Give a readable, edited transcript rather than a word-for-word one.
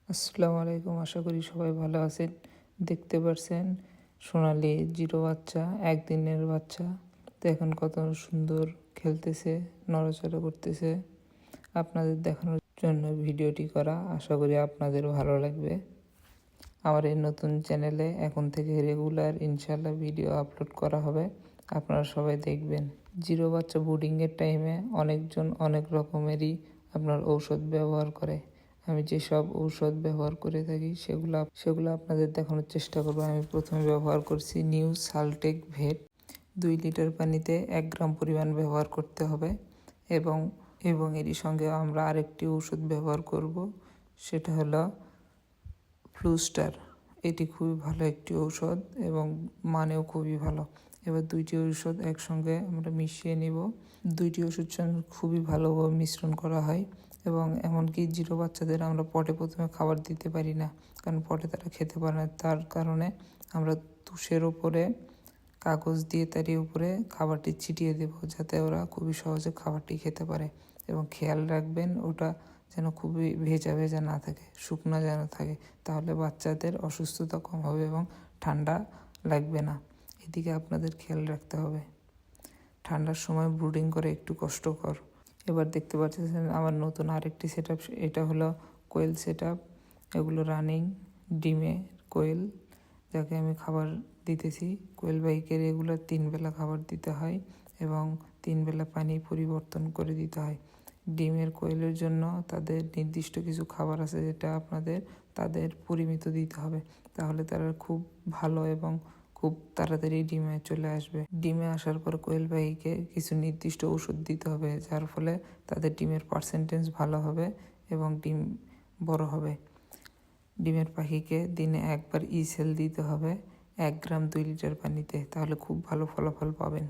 আসসালামু আলাইকুম, আশা করি সবাই ভালো আছেন। দেখতে পাচ্ছেন সোনালি জিরো বাচ্চা, একদিনের বাচ্চা। দেখেন কত সুন্দর খেলতেছে, নড়াচড়া করতেছে। আপনাদের দেখানোর জন্য ভিডিওটি করা, আশা করি আপনাদের ভালো লাগবে। আমার এই নতুন চ্যানেলে এখন থেকে রেগুলার ইনশাল্লাহ ভিডিও আপলোড করা হবে, আপনারা সবাই দেখবেন। জিরো বাচ্চা ব্রুডিংয়ের টাইমে অনেকজন অনেক রকমেরই আপনার ঔষধ ব্যবহার করে। আমি যেসব ঔষধ ব্যবহার করে থাকি সেগুলো আপনাদের দেখানোর চেষ্টা করব। আমি প্রথমে ব্যবহার করছি নিউ সালটেক ভেট। 2 লিটার পানিতে 1 গ্রাম পরিমাণ ব্যবহার করতে হবে এবং এরই সঙ্গে আমরা আরেকটি ওষুধ ব্যবহার করব, সেটা হলো ফ্লুস্টার। এটি খুবই ভালো একটি ঔষধ এবং মানেও খুবই ভালো। এবার 2টি ঔষধ একসঙ্গে আমরা মিশিয়ে নিব। 2টি ওষুধ খুবই ভালোভাবে মিশ্রণ করা হয় এবং এমনকি জিরো বাচ্চাদের আমরা পটে প্রথমে খাবার দিতে পারি না, কারণ পটে তারা খেতে পারে না। তার কারণে আমরা তুষের ওপরে কাগজ দিয়ে তারই উপরে খাবারটি ছিটিয়ে দেব, যাতে ওরা খুবই সহজে খাবারটি খেতে পারে। এবং খেয়াল রাখবেন ওটা যেন খুবই ভেজা ভেজা না থাকে, শুকনো যেন থাকে, তাহলে বাচ্চাদের অসুস্থতা কম হবে এবং ঠান্ডা লাগবে না। এদিকে আপনাদের খেয়াল রাখতে হবে। ঠান্ডার সময় ব্রুডিং করে একটু কষ্টকর। এবার দেখতে পাচ্ছেন আমার নতুন আরেকটি সেট আপ, এটা হলো কোয়েল সেট আপ। এগুলো রানিং ডিমে কোয়েল, যাকে আমি খাবার দিতেছি। কোয়েল বাইকে রেগুলার 3 বেলা খাবার দিতে হয় এবং 3 বেলা পানি পরিবর্তন করে দিতে হয়। ডিমের কোয়েলের জন্য তাদের নির্দিষ্ট কিছু খাবার আছে, যেটা তাদের পরিমিত দিতে হবে, তাহলে তারা খুব ভালো এবং খুব তাড়াতাড়ি ডিমে চলে আসবে। ডিমে আসার পর কোয়েল পাখিকে কিছু নির্দিষ্ট ওষুধ দিতে হবে, যার ফলে তাদের ডিমের পার্সেন্টেজ ভালো হবে এবং ডিম বড় হবে। ডিমের পাখিকে দিনে 1 বার সেল দিতে হবে 1 গ্রাম 2 লিটার পানিতে, তাহলে খুব ভালো ফলাফল পাবেন।